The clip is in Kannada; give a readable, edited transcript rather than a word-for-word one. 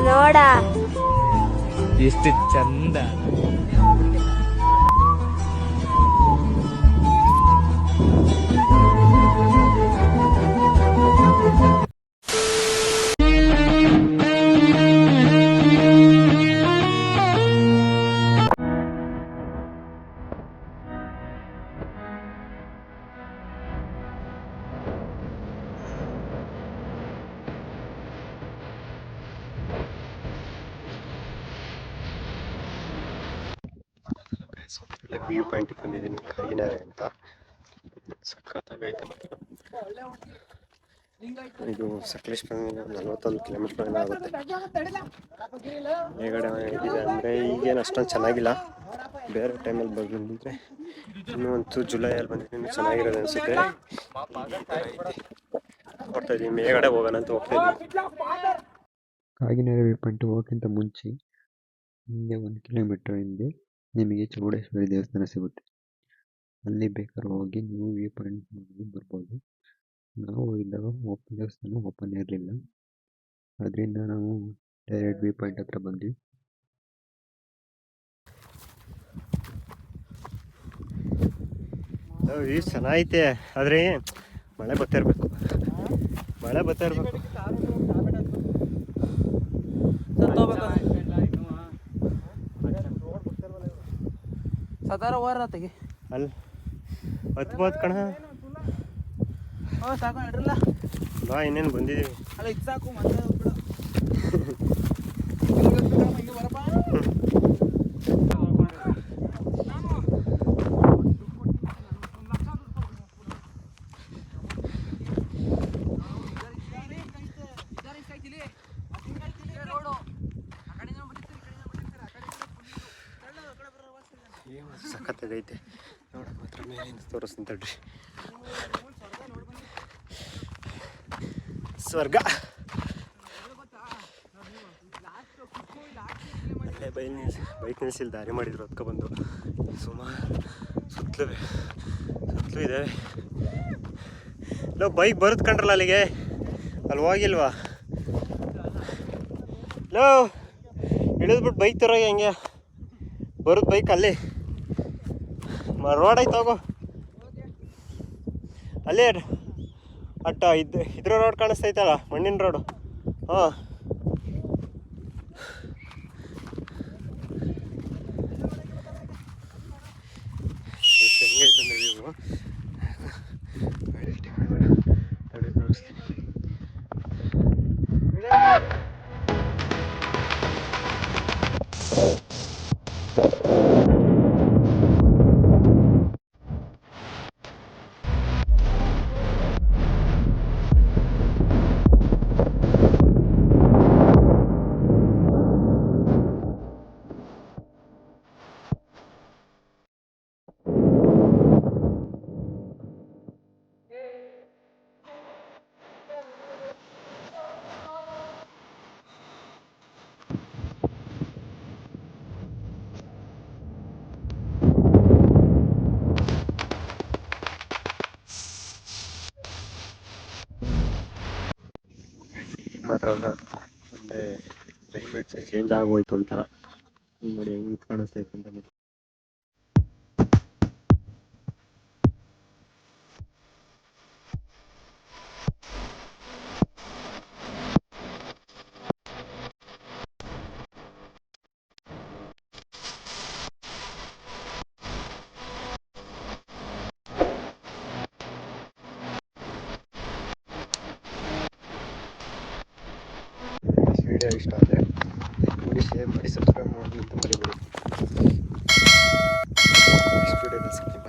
ನೋಡ ಎಷ್ಟು ಚಂದ. ವ್ಯೂ ಪಾಯಿಂಟ್ ಬಂದಿದ್ದೀನಿ, ಕಾಗಿನೆಲೆ ಅಂತ. ಸಖತ್ತಾಗೈತೆ. ಇದು ಸಕಲೇಶ್ಪುರದಿಂದ 41 ಕಿಲೋಮೀಟರ್ ಆಗುತ್ತೆ. ಮೇಲ್ಗಡೆ ಇದೆ ಅಂದರೆ ಈಗೇನು ಅಷ್ಟೊಂದು ಚೆನ್ನಾಗಿಲ್ಲ. ಬೇರೆ ಟೈಮಲ್ಲಿ ಬಂದಿದ್ರೆ ಇನ್ನೂ ಒಂದು ಜುಲೈಯಲ್ಲಿ ಬಂದಿದ್ರೆ ಇನ್ನೂ ಚೆನ್ನಾಗಿರೋದು ಅನಿಸುತ್ತೆ. ನೋಡ್ತಾ ಇದ್ದೀವಿ, ಮೇಲ್ಗಡೆ ಹೋಗೋಣ ಅಂತ ಹೋಗ್ತಾ ಇದ್ದೀವಿ. ಕಾಗಿನೆಲೆ ವ್ಯೂ ಪಾಯಿಂಟ್ ಹೋಗೋಕ್ಕಿಂತ ಮುಂಚೆ ಹಿಂದೆ 1 ಕಿಲೋಮೀಟರ್ ಹಿಂದೆ ನಿಮಗೆ ಚೌಡೇಶ್ವರಿ ದೇವಸ್ಥಾನ ಸಿಗುತ್ತೆ. ಅಲ್ಲಿ ಬೇಕಾದ್ರೆ ಹೋಗಿ ನೀವು ವ್ಯೂ ಪಾಯಿಂಟ್ ನೋಡಿ ಬರ್ಬೋದು. ನಾವು ಇದ್ದಾಗ ದೇವಸ್ಥಾನ ಓಪನ್ ಇರಲಿಲ್ಲ, ಅದರಿಂದ ನಾವು ಡೈರೆಕ್ಟ್ ವ್ಯೂ ಪಾಯಿಂಟ್ ಹತ್ರ ಬಂದ್ವಿ. ವ್ಯೂ ಚೆನ್ನಾಗೈತೆ, ಆದರೆ ಮಳೆ ಬರ್ತಾ ಇರಬೇಕು. ಅಲ್ಲಿ ಹತ್ಬೋದು ಕಣ. ಬಾ, ಇನ್ನೇನು ಬಂದಿದ್ದೀವಿ. ಸಖತ್ತಾಗೈತೆ ನೋಡಕ್ಕೆ ಮಾತ್ರ. ಮೇಲಿಂದ ತೋರಿಸ್ತೀನಿ ತಡ್ರಿ. ಸ್ವರ್ಗ. ಅಲ್ಲೇ ಬೈಕ್ ನಿಲ್ಸಿಲ್ಲಿ ದಾರಿ ಮಾಡಿದ್ರು, ಹೊತ್ಕೊಬಂದು ಸುಮಾರು ಸುತ್ತಲೂ ಇದ್ದಾವೆ. ನಾವು ಬೈಕ್ ಬರುತ್ತೆ ಕಂಡ್ರಲ್ಲ ಅಲ್ಲಿಗೆ, ಅಲ್ಲಿ ಹೋಗಿಲ್ವಾ? ಲೋ ಇಳಿದ್ಬಿಟ್ಟು ಬೈಕ್ ತರೋಗಿ, ಹಂಗೆ ಬರುತ್ತೆ ಬೈಕ್. ಅಲ್ಲಿ ರೋಡ್ ಐತೆ, ಹೋಗು ಅಲ್ಲೇ. ಇದ್ರ ರೋಡ್ ಕಾಣಿಸ್ತೈತಲ್ಲ, ಮಣ್ಣಿನ ರೋಡು. ಹಾಂ, ಹೆಂಗೈತಂದ್ರೆ ನೀವು ಮಾತ್ರ ಅಂದರೆ ಕ್ಲೈಮೇಟ್ಸ್ ಚೇಂಜ್ ಆಗೋಯ್ತು ಅಂತ ನೋಡಿ ಹೆಂಗೆ ಕಾಣಿಸ್ತೈತೆ ಅಂತ. ವಿಡಿಯೋ ಇಷ್ಟ ಆದರೆ ನೋಡಿ, ಶೇರ್ ಮಾಡಿ, ಸಬ್ಸ್ಕ್ರೈಬ್ ಮಾಡಿ ಅಂತ ಮರಿಬೇಡಿ. ನೆಕ್ಸ್ಟ್ ವಿಡಿಯೋದಲ್ಲಿ ಸಿಗ್ತೀನಿ.